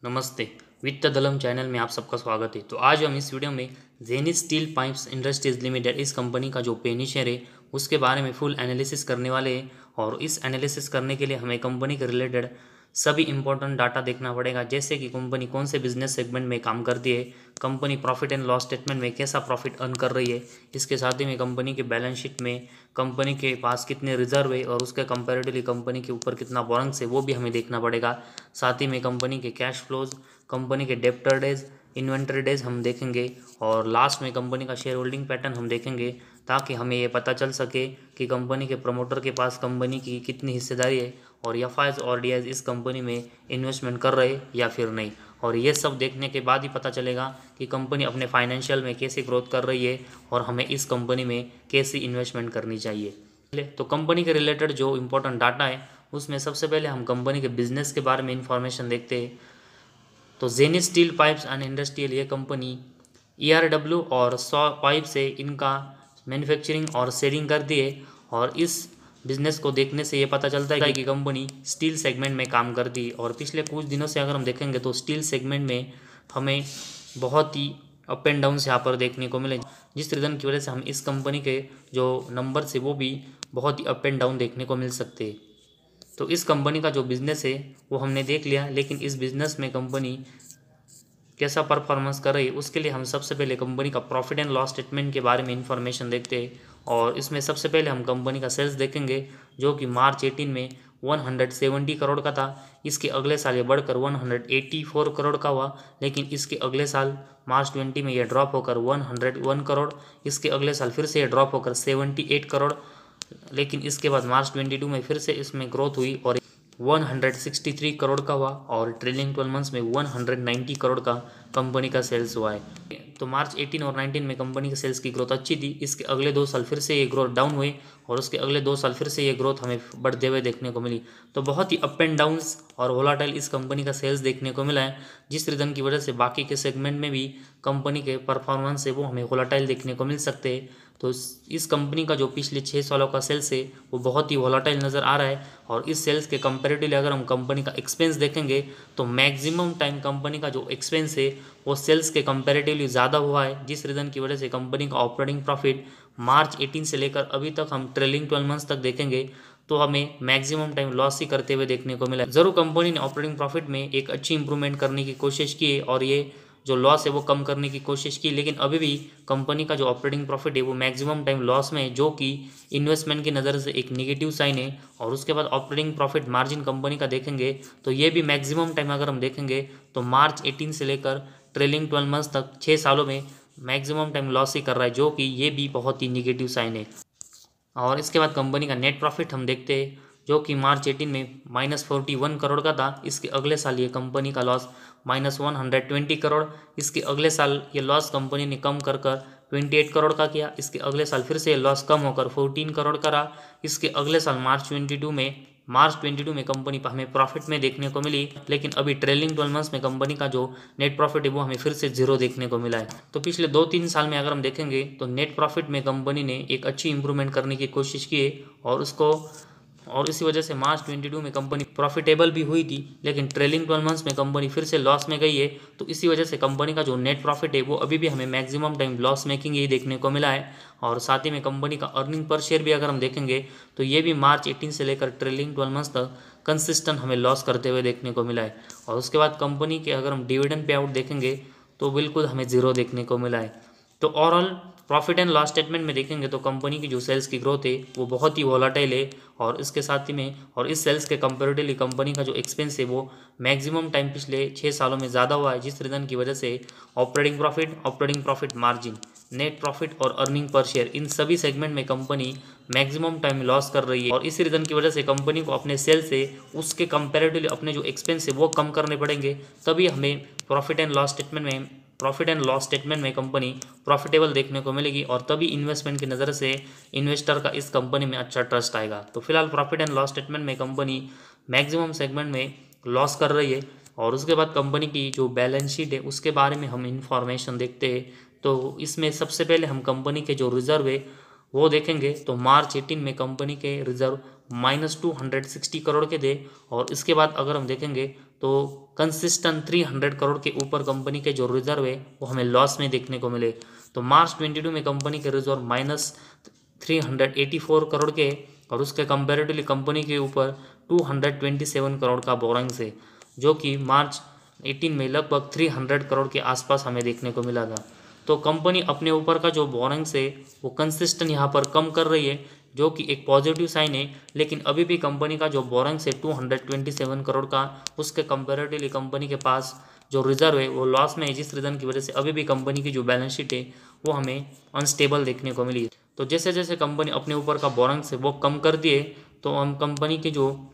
नमस्ते। वित्त दलम चैनल में आप सबका स्वागत है। तो आज हम इस वीडियो में zenith steel pipes industries limited इस कंपनी का जो पेनी शेयर है उसके बारे में फुल एनालिसिस करने वाले हैं। और इस एनालिसिस करने के लिए हमें कंपनी के रिलेटेड सभी इंपॉर्टेंट डाटा देखना पड़ेगा, जैसे कि कंपनी कौन से बिजनेस सेगमेंट में काम करती है, company profit and loss statement में कैसा प्रॉफिट अर्न कर रही है, इसके साथ ही में कंपनी के बैलेंस शीट में कंपनी के पास कितने रिजर्व है और उसके कंपैरेटिवली कंपनी के ऊपर कितना बोनस है वो भी हमें देखना पड़ेगा। साथ ही में कंपनी के कैश फ्लोज, कंपनी के डेप्टर डेज, इन्वेंटरी डेज हम देखेंगे और लास्ट में कंपनी का शेयर होल्डिंग पैटर्न हम देखेंगे, ताकि हमें ये पता चल सके कि कंपनी के प्रमोटर के पास कंपनी की कितनी हिस्सेदारी है और एफआईज और डीआईज इस कंपनी में इन्वेस्टमेंट कर रहे या फिर नहीं। और ये सब देखने के बाद ही पता चलेगा कि कंपनी अपने फाइनेंशियल में कैसे ग्रोथ कर रही है और हमें इस कंपनी में कैसी इन्वेस्टमेंट करनी चाहिए। तो कंपनी के रिलेटेड जो इम्पोर्टेंट डाटा है उसमें सबसे पहले हम कंपनी के बिजनेस के बारे में इंफॉर्मेशन देखते हैं। तो zenith steel pipes and industrial ये कंपनी ईआरडब्ल्यू और सॉ पाइप से इनका मैन्युफैक्चरिंग और सेलिंग करती है। और इस बिजनेस को देखने से ये पता चलता है कि कंपनी स्टील सेगमेंट में काम करती है। और पिछले कुछ दिनों से अगर हम देखेंगे तो स्टील सेगमेंट में हमें बहुत ही अप एंड डाउन यहाँ पर देखने को मिले, जिस रीज़न की वजह से हम इस कंपनी के जो नंबर है वो भी बहुत ही अप एंड डाउन देखने को मिल सकते हैं। तो इस कंपनी का जो बिज़नेस है वो हमने देख लिया, लेकिन इस बिज़नेस में कंपनी कैसा परफॉर्मेंस कर रही है उसके लिए हम सबसे पहले कंपनी का प्रॉफिट एंड लॉस स्टेटमेंट के बारे में इंफॉर्मेशन देखते हैं। और इसमें सबसे पहले हम कंपनी का सेल्स देखेंगे, जो कि मार्च 18 में 170 करोड़ का था। इसके अगले साल ये बढ़कर 184 करोड़ का हुआ, लेकिन इसके अगले साल मार्च 20 में यह ड्रॉप होकर 101 करोड़, इसके अगले साल फिर से ये ड्रॉप होकर 78 करोड़, लेकिन इसके बाद मार्च 22 में फिर से इसमें ग्रोथ हुई और 163 करोड़ का हुआ और ट्रेलिंग 12 मंथ्स में 190 करोड़ का कंपनी का सेल्स हुआ है। तो मार्च 18 और 19 में कंपनी के सेल्स की ग्रोथ अच्छी थी। इसके अगले 2 साल फिर से ये ग्रोथ डाउन हुई और उसके अगले 2 साल फिर से ये ग्रोथ हमें बढ़ते हुए देखने को मिली। तो बहुत ही अप एंड डाउन्स और वोलाटाइल इस कंपनी का सेल्स देखने को मिला है, जिस रीज़न की वजह से बाकी के सेगमेंट में भी कंपनी के परफॉर्मेंस है वो हमें वोलाटाइल देखने को मिल सकते हैं। तो इस कंपनी का जो पिछले 6 सालों का सेल्स है वो बहुत ही वोलाटाइल नज़र आ रहा है। और इस सेल्स के कंपैरेटिवली अगर हम कंपनी का एक्सपेंस देखेंगे तो मैक्सिमम टाइम कंपनी का जो एक्सपेंस है वो सेल्स के कंपैरेटिवली ज़्यादा हुआ है, जिस रीज़न की वजह से कंपनी का ऑपरेटिंग प्रॉफिट मार्च 18 से लेकर अभी तक हम ट्रेलिंग 12 मंथ्स तक देखेंगे तो हमें मैक्सिमम टाइम लॉस ही करते हुए देखने को मिला। ज़रूर कंपनी ने ऑपरेटिंग प्रॉफिट में एक अच्छी इंप्रूवमेंट करने की कोशिश की है और ये जो लॉस है वो कम करने की कोशिश की, लेकिन अभी भी कंपनी का जो ऑपरेटिंग प्रॉफिट है वो मैक्सिमम टाइम लॉस में है, जो कि इन्वेस्टमेंट की नज़र से एक नेगेटिव साइन है। और उसके बाद ऑपरेटिंग प्रॉफिट मार्जिन कंपनी का देखेंगे तो ये भी मैक्सिमम टाइम अगर हम देखेंगे तो मार्च 18 से लेकर ट्रेलिंग 12 मंथ्स तक 6 सालों में मैक्सिमम टाइम लॉस ही कर रहा है, जो कि ये भी बहुत ही निगेटिव साइन है। और इसके बाद कंपनी का नेट प्रॉफिट हम देखते हैं, जो कि मार्च 18 में -41 करोड़ का था। इसके अगले साल ये कंपनी का लॉस -120 करोड़, इसके अगले साल ये लॉस कंपनी ने कम कर 28 करोड़ का किया। इसके अगले साल फिर से ये लॉस कम होकर 14 करोड़ का रहा। इसके अगले साल मार्च 22 में कंपनी हमें प्रॉफिट में देखने को मिली, लेकिन अभी ट्रेलिंग 12 मंथ्स में कंपनी का जो नेट प्रॉफिट है वो हमें फिर से जीरो देखने को मिला है। तो पिछले 2-3 साल में अगर हम देखेंगे तो नेट प्रॉफिट में कंपनी ने एक अच्छी इंप्रूवमेंट करने की कोशिश की है और इसी वजह से मार्च 22 में कंपनी प्रॉफिटेबल भी हुई थी, लेकिन ट्रेलिंग 12 मंथ्स में कंपनी फिर से लॉस में गई है। तो इसी वजह से कंपनी का जो नेट प्रॉफिट है वो अभी भी हमें मैक्सिमम टाइम लॉस मेकिंग ही देखने को मिला है। और साथ ही में कंपनी का अर्निंग पर शेयर भी अगर हम देखेंगे तो ये भी मार्च 18 से लेकर ट्रेलिंग 12 मंथ्स तक कंसिस्टेंट हमें लॉस करते हुए देखने को मिला है। और उसके बाद कंपनी के अगर हम डिविडेंड पे आउट देखेंगे तो बिल्कुल हमें ज़ीरो देखने को मिला है। तो overall profit and loss statement में देखेंगे तो कंपनी की जो सेल्स की ग्रोथ है वो बहुत ही वोलाटाइल है। और इसके साथ ही में और इस सेल्स के कंपेरेटिवली कंपनी का जो एक्सपेंस है वो मैक्सिमम टाइम पिछले 6 सालों में ज़्यादा हुआ है, जिस रीज़न की वजह से operating profit margin, net profit और अर्निंग पर शेयर इन सभी सेगमेंट में कंपनी मैक्सिमम टाइम लॉस कर रही है। और इसी रीज़न की वजह से कंपनी को अपने सेल्स से उसके कंपेरेटिवली अपने जो एक्सपेंस है वो कम करने पड़ेंगे, तभी हमें प्रॉफिट एंड लॉस स्टेटमेंट में कंपनी प्रॉफिटेबल देखने को मिलेगी और तभी इन्वेस्टमेंट की नज़र से इन्वेस्टर का इस कंपनी में अच्छा ट्रस्ट आएगा। तो फिलहाल प्रॉफिट एंड लॉस स्टेटमेंट में कंपनी मैक्सिमम सेगमेंट में लॉस कर रही है। और उसके बाद कंपनी की जो बैलेंस शीट है उसके बारे में हम इंफॉर्मेशन देखते हैं। तो इसमें सबसे पहले हम कंपनी के जो रिजर्व है वो देखेंगे तो मार्च 18 में कंपनी के रिजर्व -260 करोड़ के थे। और इसके बाद अगर हम देखेंगे तो कंसिस्टेंट 300 करोड़ के ऊपर कंपनी के जो रिजर्व है वो हमें लॉस में देखने को मिले। तो मार्च 22 में कंपनी के रिजर्व -384 करोड़ के और उसके कंपेरेटिवली कंपनी के ऊपर 227 करोड़ का बोरिंग्स है, जो कि मार्च 18 में लगभग 300 करोड़ के आसपास हमें देखने को मिला था। तो कंपनी अपने ऊपर का जो बोरिंग्स है वो कंसिस्टेंट यहाँ पर कम कर रही है, जो कि एक पॉजिटिव साइन है। लेकिन अभी भी कंपनी का जो बोरिंग्स है 227 करोड़ का, उसके कंपेरेटिवली कंपनी के पास जो रिजर्व है वो लॉस में है, जिस रीज़न की वजह से अभी भी कंपनी की जो बैलेंस शीट है वो हमें अनस्टेबल देखने को मिली। तो जैसे जैसे कंपनी अपने ऊपर का बोरिंग्स है वो कम कर दिए, तो हम कंपनी की जो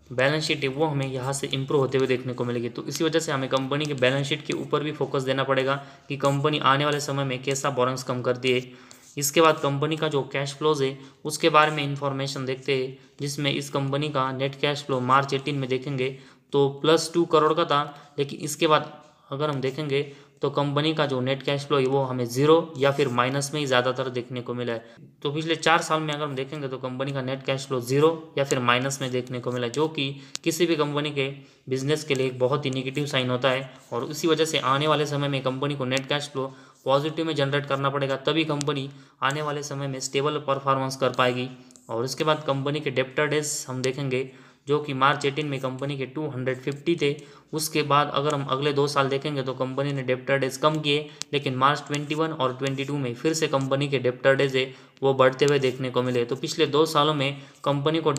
बैलेंस शीट है वो हमें यहाँ से इंप्रूव होते हुए देखने को मिलेगी। तो इसी वजह से हमें कंपनी के बैलेंस शीट के ऊपर भी फोकस देना पड़ेगा कि कंपनी आने वाले समय में कैसा बोरिंग्स कम कर दिए। इसके बाद कंपनी का जो कैश फ्लोज है उसके बारे में इंफॉर्मेशन देखते हैं, जिसमें इस कंपनी का नेट कैश फ्लो मार्च 18 में देखेंगे तो +2 करोड़ का था। लेकिन इसके बाद अगर हम देखेंगे तो कंपनी का जो नेट कैश फ्लो है वो हमें जीरो या फिर माइनस में ही ज़्यादातर देखने को मिला है। तो पिछले 4 साल में अगर हम देखेंगे तो कंपनी का नेट कैश फ्लो जीरो या फिर माइनस में देखने को मिला है, जो कि किसी भी कंपनी के बिजनेस के लिए एक बहुत ही निगेटिव साइन होता है। और इसी वजह से आने वाले समय में कंपनी को नेट कैश फ्लो पॉजिटिव में जनरेट करना पड़ेगा, तभी कंपनी आने वाले समय में स्टेबल परफॉर्मेंस कर पाएगी। और उसके बाद कंपनी के डेप्टर डेज हम देखेंगे, जो कि मार्च 18 में कंपनी के 250 थे। उसके बाद अगर हम अगले 2 साल देखेंगे तो कंपनी ने डेप्टर डेज कम किए, लेकिन मार्च 21 और 22 में फिर से कंपनी के डेप्टर डेज है वो बढ़ते हुए देखने को मिले। तो पिछले 2 सालों में कंपनी को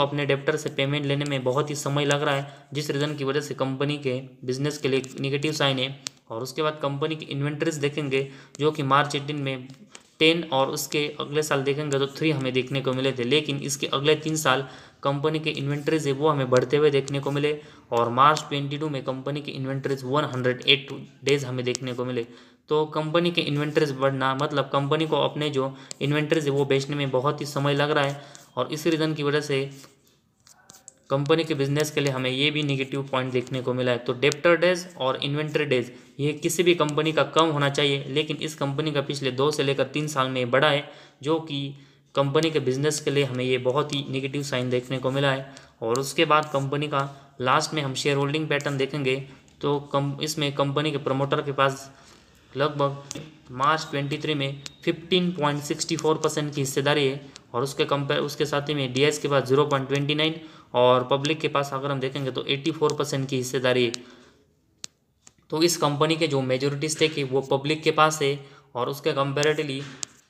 अपने डेप्टर से पेमेंट लेने में बहुत ही समय लग रहा है, जिस रीज़न की वजह से कंपनी के बिजनेस के लिए निगेटिव साइन है। और उसके बाद कंपनी की इन्वेंट्रीज देखेंगे, जो कि मार्च 18 में 10 और उसके अगले साल देखेंगे तो 3 हमें देखने को मिले थे। लेकिन इसके अगले 3 साल कंपनी के इन्वेंट्रीज है वो हमें बढ़ते हुए देखने को मिले, और मार्च 22 में कंपनी की इन्वेंट्रीज 108 डेज हमें देखने को मिले। तो कंपनी के इन्वेंट्रीज बढ़ना मतलब कंपनी को अपने जो इन्वेंट्रीज है वो बेचने में बहुत ही समय लग रहा है, और इसी रीज़न की वजह से कंपनी के बिजनेस के लिए हमें ये भी नेगेटिव पॉइंट देखने को मिला है। तो डेप्टर डेज और इन्वेंट्री डेज ये किसी भी कंपनी का कम होना चाहिए, लेकिन इस कंपनी का पिछले 2 से लेकर 3 साल में बढ़ा है, जो कि कंपनी के बिजनेस के लिए हमें ये बहुत ही नेगेटिव साइन देखने को मिला है। और उसके बाद कंपनी का लास्ट में हम शेयर होल्डिंग पैटर्न देखेंगे तो इसमें कंपनी के प्रमोटर के पास लगभग मार्च 23 में 15.64% की हिस्सेदारी है, और उसके साथ ही में डीएस के पास 0.29 और पब्लिक के पास अगर हम देखेंगे तो 84% की हिस्सेदारी है। तो इस कंपनी के जो मेजोरिटी स्टेक है वो पब्लिक के पास है, और उसके कंपेरेटिवली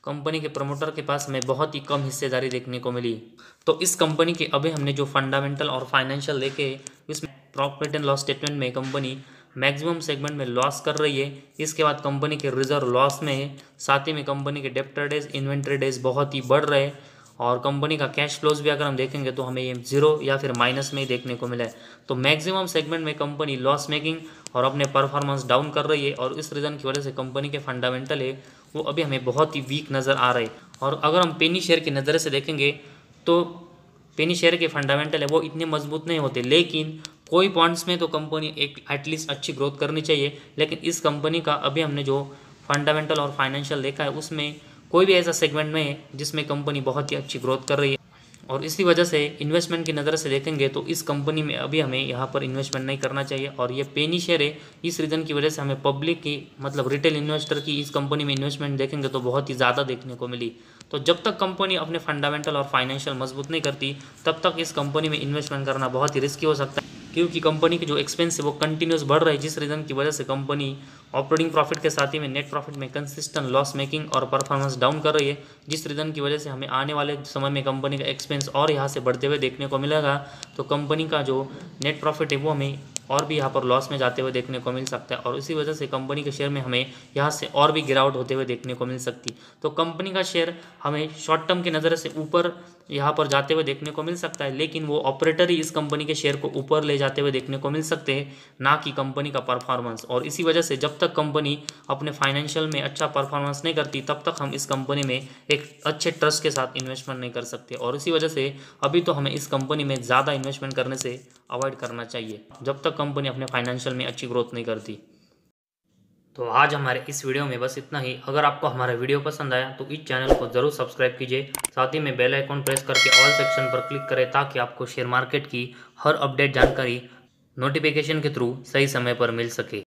कंपनी के प्रमोटर के पास में बहुत ही कम हिस्सेदारी देखने को मिली। तो इस कंपनी के अभी हमने जो फंडामेंटल और फाइनेंशियल देखे, इसमें प्रॉफिट एंड लॉस स्टेटमेंट में कंपनी मैक्सिमम सेगमेंट में लॉस कर रही है। इसके बाद कंपनी के रिजर्व लॉस में है, साथ ही में कंपनी के डेप्टर डेज इन्वेंट्री डेज बहुत ही बढ़ रहे हैं, और कंपनी का कैश फ्लोज भी अगर हम देखेंगे तो हमें ये जीरो या फिर माइनस में ही देखने को मिला है। तो मैक्सिमम सेगमेंट में कंपनी लॉस मेकिंग और अपने परफॉर्मेंस डाउन कर रही है, और इस रीज़न की वजह से कंपनी के फंडामेंटल है वो अभी हमें बहुत ही वीक नज़र आ रहे हैं। और अगर हम पेनी शेयर की नज़र से देखेंगे तो पेनी शेयर के फंडामेंटल है वो इतने मजबूत नहीं होते, लेकिन कोई पॉइंट्स में तो कंपनी एक एटलीस्ट अच्छी ग्रोथ करनी चाहिए। लेकिन इस कंपनी का अभी हमने जो फंडामेंटल और फाइनेंशियल देखा है उसमें कोई भी ऐसा सेगमेंट नहीं है जिसमें कंपनी बहुत ही अच्छी ग्रोथ कर रही है। और इसी वजह से इन्वेस्टमेंट की नज़र से देखेंगे तो इस कंपनी में अभी हमें यहाँ पर इन्वेस्टमेंट नहीं करना चाहिए, और ये पेनी शेयर है। इस रीज़न की वजह से हमें पब्लिक की मतलब रिटेल इन्वेस्टर की इस कंपनी में इन्वेस्टमेंट देखेंगे तो बहुत ही ज़्यादा देखने को मिली। तो जब तक कंपनी अपने फंडामेंटल और फाइनेंशियल मजबूत नहीं करती तब तक इस कंपनी में इन्वेस्टमेंट करना बहुत ही रिस्की हो सकता है, क्योंकि कंपनी की जो एक्सपेंस है वो कंटिन्यूस बढ़ रहा है, जिस रीज़न की वजह से कंपनी ऑपरेटिंग प्रॉफिट के साथ ही में नेट प्रॉफिट में कंसिस्टेंट लॉस मेकिंग और परफॉर्मेंस डाउन कर रही है, जिस रीज़न की वजह से हमें आने वाले समय में कंपनी का एक्सपेंस और यहाँ से बढ़ते हुए देखने को मिलेगा। तो कंपनी का जो नेट प्रॉफिट है वो हमें और भी यहाँ पर लॉस में जाते हुए देखने को मिल सकता है, और इसी वजह से कंपनी के शेयर में हमें यहाँ से और भी गिरावट होते हुए देखने को मिल सकती। तो कंपनी का शेयर हमें शॉर्ट टर्म की नज़र से ऊपर यहाँ पर जाते हुए देखने को मिल सकता है, लेकिन वो ऑपरेटर ही इस कंपनी के शेयर को ऊपर ले जाते हुए देखने को मिल सकते हैं, ना कि कंपनी का परफॉर्मेंस। और इसी वजह से जब तक कंपनी अपने फाइनेंशियल में अच्छा परफॉर्मेंस नहीं करती तब तक हम इस कंपनी में एक अच्छे ट्रस्ट के साथ इन्वेस्टमेंट नहीं कर सकते, और इसी वजह से अभी तो हमें इस कंपनी में ज़्यादा इन्वेस्टमेंट करने से अवॉइड करना चाहिए जब तक कंपनी अपने फाइनेंशियल में अच्छी ग्रोथ नहीं करती। तो आज हमारे इस वीडियो में बस इतना ही। अगर आपको हमारा वीडियो पसंद आया तो इस चैनल को ज़रूर सब्सक्राइब कीजिए, साथ ही में बेल आइकॉन प्रेस करके ऑल सेक्शन पर क्लिक करें ताकि आपको शेयर मार्केट की हर अपडेट जानकारी नोटिफिकेशन के थ्रू सही समय पर मिल सके।